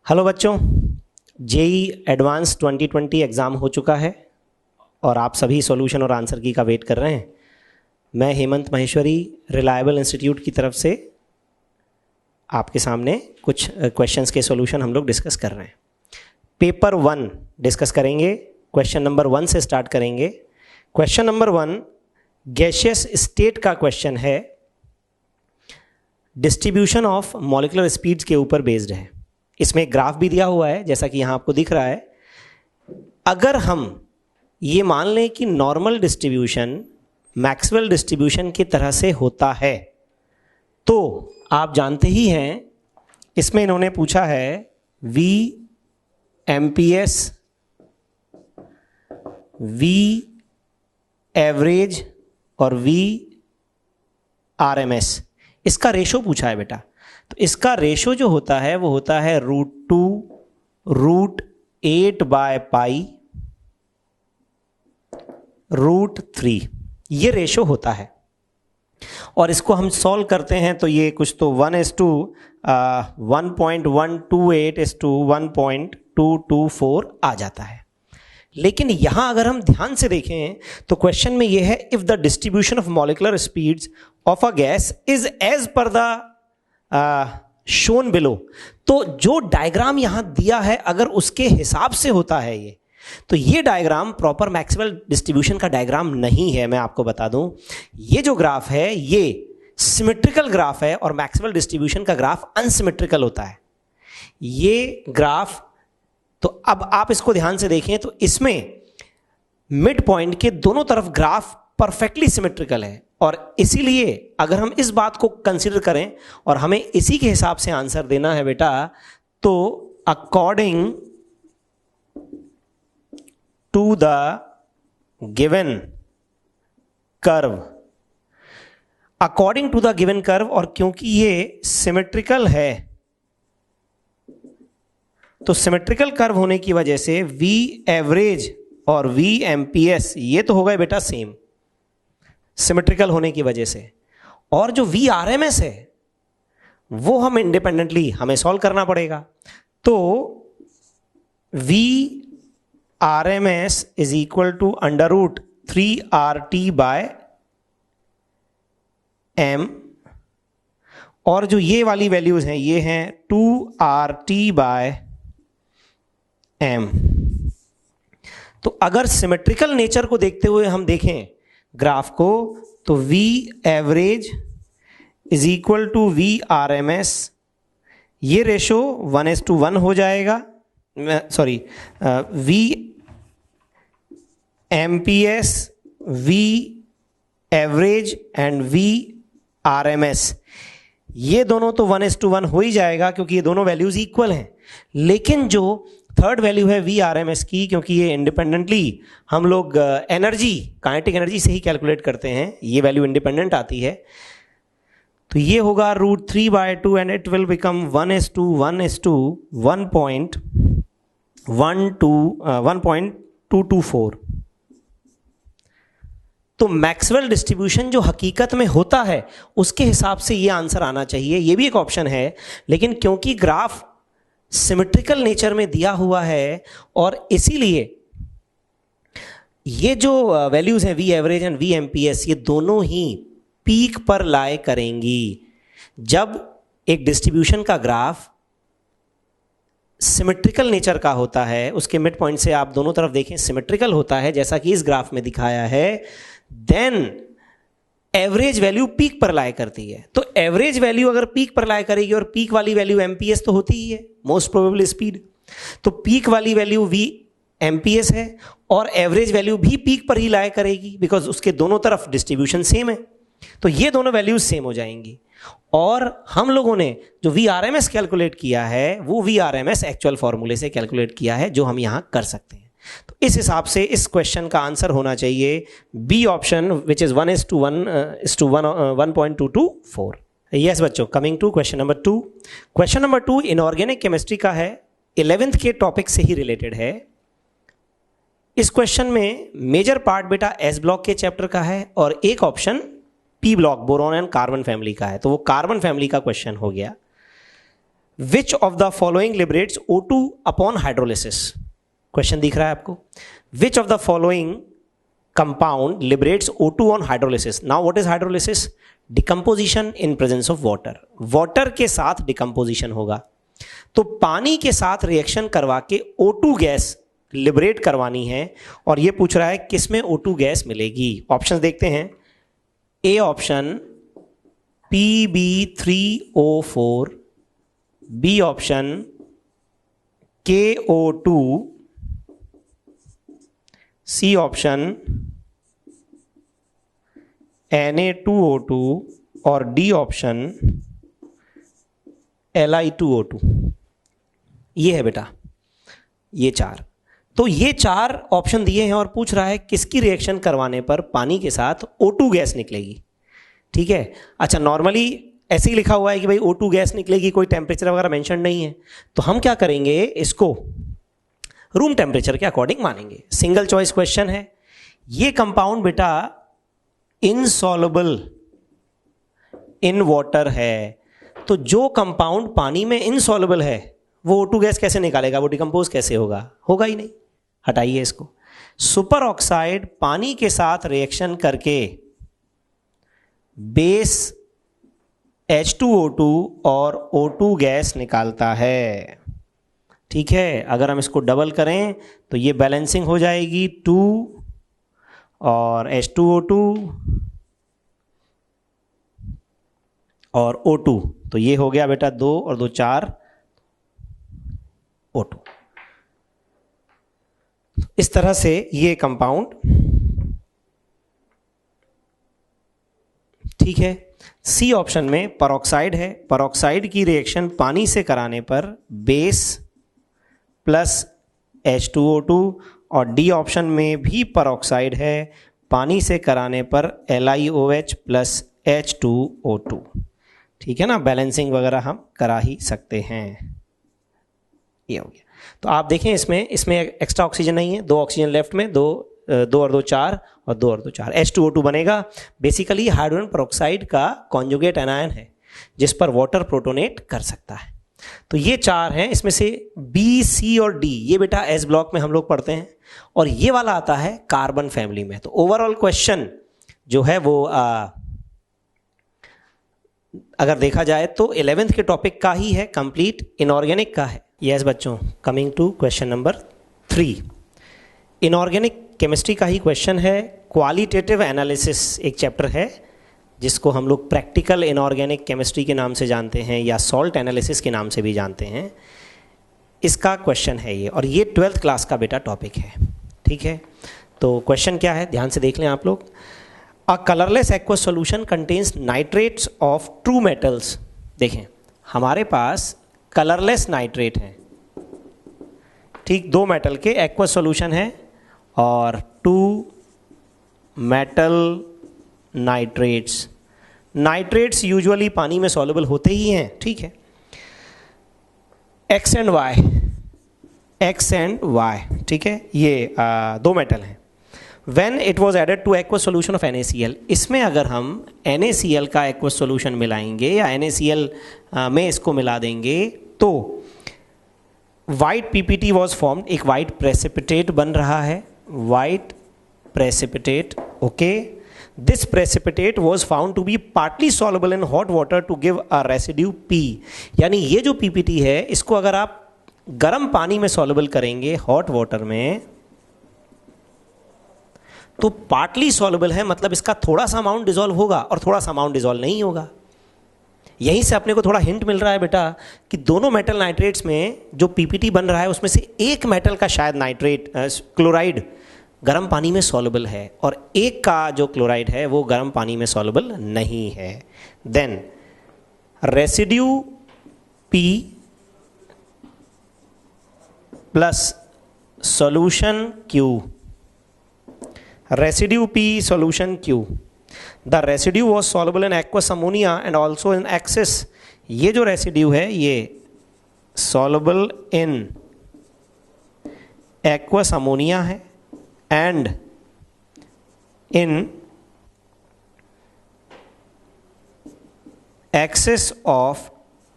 Hello बच्चों, JEE advance 2020 exam हो चुका है और आप सभी सॉल्यूशन और आंसर की का वेट कर रहे हैं। मैं हेमंत महेश्वरी रिलायबल इंस्टीट्यूट की तरफ से आपके सामने कुछ क्वेश्चंस के सॉल्यूशन हम लोग डिस्कस कर रहे हैं। पेपर 1 डिस्कस करेंगे। क्वेश्चन नंबर 1 से स्टार्ट करेंगे। क्वेश्चन नंबर 1 गैसियस स्टेट का क्वेश्चन है, डिस्ट्रीब्यूशन ऑफ मॉलिक्यूलर स्पीड्स के ऊपर बेस्ड है। इसमें ग्राफ भी दिया हुआ है जैसा कि यहाँ आपको दिख रहा है। अगर हम ये मान लें कि नॉर्मल डिस्ट्रीब्यूशन मैक्सवेल डिस्ट्रीब्यूशन की तरह से होता है, तो आप जानते ही हैं इसमें इन्होंने पूछा है V एमपीएस, V एवरेज और V आरएमएस, इसका रेशो पूछा है बेटा। तो इसका रेशो जो होता है वो होता है √2√8/π √3, ये रेशो होता है। और इसको हम सॉल्व करते हैं तो ये कुछ तो 1:1.28:1.224 आ जाता है। लेकिन यहां अगर हम ध्यान से देखें तो क्वेश्चन में ये है, if the distribution of molecular speeds of a gas is as per the shown below, तो जो डायग्राम यहां दिया है अगर उसके हिसाब से होता है ये, तो ये डायग्राम प्रॉपर मैक्सवेल डिस्ट्रीब्यूशन का डायग्राम नहीं है। मैं आपको बता दूं, ये जो ग्राफ है ये सिमेट्रिकल ग्राफ है और मैक्सवेल डिस्ट्रीब्यूशन का ग्राफ अनसिमेट्रिकल होता है। ये ग्राफ, तो अब आप इसको ध्यान से देखें तो इसमें मिड पॉइंट के दोनों तरफ ग्राफ परफेक्टली सिमेट्रिकल है, और इसीलिए अगर हम इस बात को कंसीडर करें और हमें इसी के हिसाब से आंसर देना है बेटा, तो according to the given curve, according to the given curve, और क्योंकि ये सिमेट्रिकल है तो सिमेट्रिकल कर्व होने की वजह से V एवरेज और V एमपीएस ये तो हो गए बेटा सेम, सिमेट्रिकल होने की वजह से। और जो V आरएमएस है वो हम इंडिपेंडेंटली हमें सॉल्व करना पड़ेगा। तो V RMS is equal to √3RT/m, और जो ये वाली वैल्यूज हैं ये हैं 2RT/m। तो अगर सिमेट्रिकल नेचर को देखते हुए हम देखें ग्राफ को, तो V average is equal to V RMS, ये रेशो 1:1 हो जाएगा। Sorry, V MPS, V average and V RMS, ये दोनों तो 1:1 हो ही जाएगा क्योंकि ये दोनों वैल्यूज इक्वल हैं। लेकिन जो थर्ड वैल्यू है V आरएमएस की, क्योंकि ये इंडिपेंडेंटली हम लोग एनर्जी, काइनेटिक एनर्जी से ही कैलकुलेट करते हैं, ये वैल्यू इंडिपेंडेंट आती है, तो ये होगा √3/2 एंड इट विल बिकम 1:1:1.224। तो मैक्सवेल डिस्ट्रीब्यूशन जो हकीकत में होता है उसके हिसाब से ये आंसर आना चाहिए। ये भी एक ऑप्शन है, लेकिन क्योंकि ग्राफ सिमेट्रिकल नेचर में दिया हुआ है और इसीलिए ये जो वैल्यूज हैं V average and V MPS, ये दोनों ही पीक पर लाए करेंगी। जब एक डिस्ट्रीब्यूशन का ग्राफ सिमेट्रिकल नेचर का होता है, उसके मिड पॉइंट से आप दोनों तरफ देखें सिमेट्रिकल होता है जैसा कि इस ग्राफ में दिखाया है, देन एवरेज वैल्यू पीक पर लाया करती है। तो एवरेज वैल्यू अगर पीक पर लाया करेगी, और पीक वाली वैल्यू एमपीएस तो होती ही है, मोस्ट प्रोबेबल स्पीड, तो पीक वाली वैल्यू V एमपीएस है और एवरेज वैल्यू भी पीक पर ही लाया करेगी, बिकॉज उसके दोनों तरफ डिस्ट्रीब्यूशन सेम है, तो ये दोनों वैल्यूज सेम हो जाएंगी। और हम लोगों ने जो V आरएमएस कैलकुलेट किया है वो V आरएमएस एक्चुअल फॉर्मूले से कैलकुलेट किया है, जो हम यहां कर सकते हैं। तो इस हिसाब से इस क्वेश्चन का आंसर होना चाहिए B option, which is 1:1:1.224। Yes बच्चों, coming to question number 2। Question number 2 inorganic chemistry का है, 11th के टॉपिक से ही रिलेटेड है। इस क्वेश्चन में मेजर पार्ट बेटा एस ब्लॉक के चैप्टर का है और एक option P block boron and carbon family का है, तो वो कार्बन फैमिली का क्वेश्चन हो गया। Which of the following liberates O2 upon hydrolysis? Question दिख रहा है आपको. Which of the following compound liberates O2 on hydrolysis? Now what is hydrolysis? Decomposition in presence of water. Water के साथ decomposition होगा, तो पानी के साथ रिएक्शन करवा के O2 गैस लिबरेट करवानी है. और ये पूछ रहा है किसमें O2 गैस मिलेगी. ऑप्शंस देखते हैं. A option Pb3O4, B option KO2, C option Na2O2 और डी ऑप्शन Li2O2. ये है बेटा ये चार. तो ये चार ऑप्शन दिए हैं और पूछ रहा है किसकी रिएक्शन करवाने पर पानी के साथ O2 गैस निकलेगी. ठीक है. अच्छा, नॉर्मली ऐसे ही लिखा हुआ है कि भाई O2 गैस निकलेगी, कोई टेम्परेचर वगैरह मेंशन नहीं है. तो हम क्या करेंगे, इसको रूम टेम्परेचर के अकॉर्डिंग मानेंगे. सिंगल चॉइस क्वेश्चन है. ये कंपाउंड बेटा इनसॉल्युबल इन वाटर है, तो जो कंपाउंड पानी में इनसॉल्युबल है वो O2 गैस कैसे निकालेगा, वो डिकम्पोज कैसे होगा? होगा ही नहीं. हटाइए इसको. सुपर ऑक्साइड पानी के साथ रिएक्शन करके बेस H2O2 और O2 गैस निकालता है. ठीक है. अगर हम इसको डबल करें तो ये बैलेंसिंग हो जाएगी 2 और H2O2 और O2, तो ये हो गया बेटा 2 और 2 4 O2. इस तरह से ये कंपाउंड. ठीक है. सी ऑप्शन में परऑक्साइड है. परऑक्साइड की रिएक्शन पानी से कराने पर बेस प्लस H2O2, और डी ऑप्शन में भी परऑक्साइड है, पानी से कराने पर LiOH प्लस H2O2. ठीक है ना. बैलेंसिंग वगैरह हम करा ही सकते हैं. ये हो गया. तो आप देखें इसमें एक्स्ट्रा ऑक्सीजन नहीं है. 2 ऑक्सीजन लेफ्ट में, 2 और 2 4 और 2 और 2 4 H2O2 बनेगा. बेसिकली हाइड्रोजन पेरोक्साइड का कॉन्जुगेट एनायन है जिस पर वाटर प्रोटोनेट कर सकता है. तो ये चार हैं. इसमें से बी, सी और डी ये बेटा एस ब्लॉक में हम लोग पढ़ते हैं, और ये वाला आता है कार्बन फैमिली में. तो ओवरऑल क्वेश्चन जो है वो अगर देखा जाए तो 11th के टॉपिक का ही है, कंप्लीट इनऑर्गेनिक का है. यस बच्चों, coming to question number 3. Inorganic chemistry का ही क्वेश्चन है. क्वालिटेटिव एनालिसिस एक चैप्टर है जिसको हम लोग प्रैक्टिकल इनऑर्गेनिक केमिस्ट्री के नाम से जानते हैं या सॉल्ट एनालिसिस के नाम से भी जानते हैं. इसका क्वेश्चन है ये, और ये 12th क्लास का बेटा टॉपिक है. ठीक है. तो क्वेश्चन क्या है ध्यान से देख लें आप लोग. A colourless aqueous solution contains nitrates of true metals. देखें हमारे पास कलरलेस नाइट्रेट हैं. ठीक, 2 मेटल के एक्वस सॉल्यूशन है और 2 मेटल नाइट्रेट्स. नाइट्रेट्स यूजुअली पानी में सॉल्युबल होते ही हैं. ठीक है. X and Y. ठीक है. ये 2 मेटल हैं. When it was added to aqueous solution of NaCl, इसमें अगर हम NaCl का aqueous solution मिलाएंगे या NaCl में इसको मिला देंगे तो white PPT was formed. एक white precipitate बन रहा है. white precipitate. Okay. This precipitate was found to be partly soluble in hot water to give a residue P. यानी ये जो PPT है इसको अगर आप गर्म पानी में soluble करेंगे हॉट वाटर में तो पार्टली सॉल्युबल है, मतलब इसका थोड़ा सा अमाउंट डिसॉल्व होगा और थोड़ा सा अमाउंट डिसॉल्व नहीं होगा. यहीं से अपने को थोड़ा हिंट मिल रहा है बेटा कि दोनों मेटल नाइट्रेट्स में जो पीपीटी बन रहा है उसमें से एक मेटल का शायद नाइट्रेट क्लोराइड गर्म पानी में सॉल्युबल है और एक का जो क्लोराइड है वो गर्म पानी में सॉल्युबल नहीं है. Then residue P plus solution Q. Residue P solution Q. The residue was soluble in aqueous ammonia and also in excess. ये जो residue है ये soluble in aqueous ammonia है and in excess of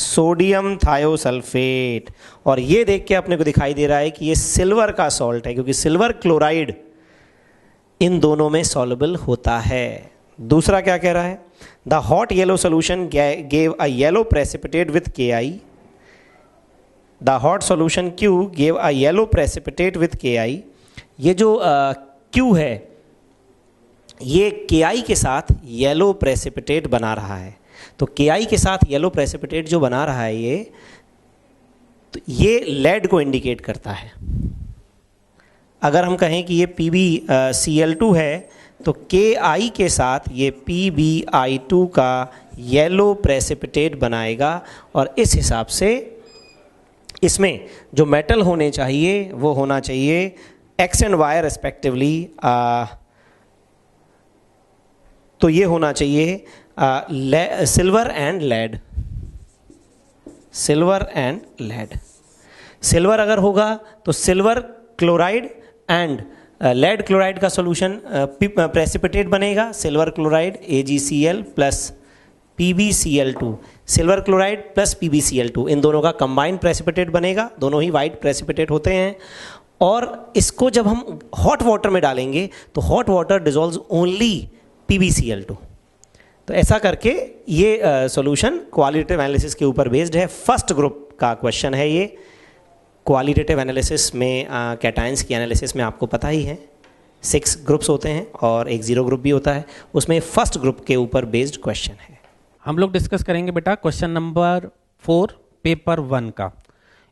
sodium thiosulphate. और ये देख के अपने को दिखाई दे रहा है कि ये सिल्वर का सॉल्ट है, क्योंकि सिल्वर क्लोराइड इन दोनों में सॉल्युबल होता है। दूसरा क्या कह रहा है, the hot yellow solution gave a yellow precipitate with KI। The hot solution Q gave a yellow precipitate with KI। ये जो Q है ये KI के साथ येलो प्रेसिपिटेट बना रहा है। तो KI के साथ येलो प्रेसिपिटेट जो बना रहा है ये, तो ये लेड को इंडिकेट करता है। अगर हम कहें कि ये PbCl2 है तो KI के साथ ये PbI2 का येलो प्रेसिपिटेट बनाएगा, और इस हिसाब से इसमें जो मेटल होने चाहिए वो होना चाहिए X and Y रेस्पेक्टिवली। तो ये होना चाहिए silver and lead. Silver and lead, silver अगर होगा तो silver chloride and lead chloride का सॉल्यूशन प्रेसिपिटेट बनेगा, silver chloride AgCl plus PbCl2। Silver chloride plus PbCl2 इन दोनों का कंबाइंड प्रेसिपिटेट बनेगा, दोनों ही वाइट प्रेसिपिटेट होते हैं। और इसको जब हम हॉट वाटर में डालेंगे तो hot water dissolves only PbCl2। तो ऐसा करके ये सॉल्यूशन क्वालिटेटिव एनालिसिस के ऊपर बेस्ड है। फर्स्ट ग्रुप का क्वेश्चन है ये। क्वालिटेटिव एनालिसिस में कैटायंस की एनालिसिस में आपको पता ही है 6 ग्रुप्स होते हैं और एक 0 ग्रुप भी होता है, उसमें फर्स्ट ग्रुप के ऊपर बेस्ड क्वेश्चन है। हम लोग डिस्कस करेंगे बेटा क्वेश्चन नंबर 4 पेपर 1 का।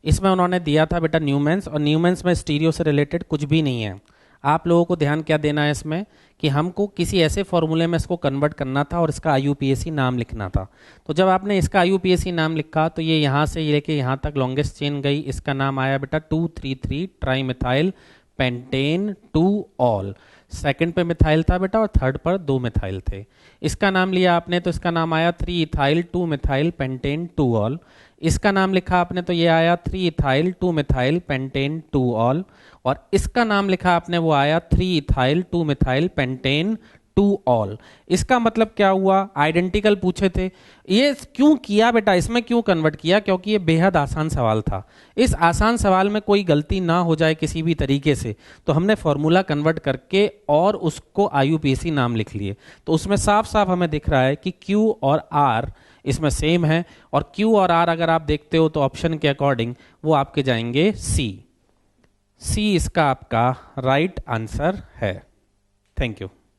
इसमें उन्होंने दिया था बेटा न्यूमेंस, और न्यूमेंस में स्टीरियो से रिलेटेड कुछ भी नहीं है। आप लोगों को ध्यान क्या देना है इसमें कि हमको किसी ऐसे फॉर्मूले में इसको कन्वर्ट करना था और इसका IUPAC नाम लिखना था। तो जब आपने इसका IUPAC नाम लिखा तो ये यहाँ से लेके यहाँ तक लॉन्गेस्ट चेन गई, इसका नाम आया बेटा 2,3,3 ट्राईमिथाइल पेंटेन 2 ऑल। सेकंड पे मिथाइल था बेटा और थर्ड पर 2 मिथाइल थे। इसका नाम लिया आपने तो इसका नाम आया 3 इथाइल 2 मिथाइल पेंटेन 2 ऑल। इसका नाम लिखा आपने तो ये आया 3 इथाइल 2 मिथाइल पेंटेन 2 ऑल। और इसका नाम लिखा आपने वो आया 3 इथाइल 2 मिथाइल पेंटेन 2 ऑल। इसका मतलब क्या हुआ, आइडेंटिकल पूछे थे। ये क्यों किया बेटा, इसमें क्यों कन्वर्ट किया, क्योंकि ये बेहद आसान सवाल था। इस आसान सवाल में कोई गलती ना हो जाए किसी भी तरीके से, तो हमने फॉर्मूला कन्वर्ट करके और उसको IUPAC नाम लिख लिए। तो उसमें साफ साफ हमें दिख रहा है कि Q और R इसमें सेम है, और Q और R अगर आप देखते हो तो ऑप्शन के अकॉर्डिंग वो आपके जाएंगे C। इसका आपका राइट आंसर है। Thank you.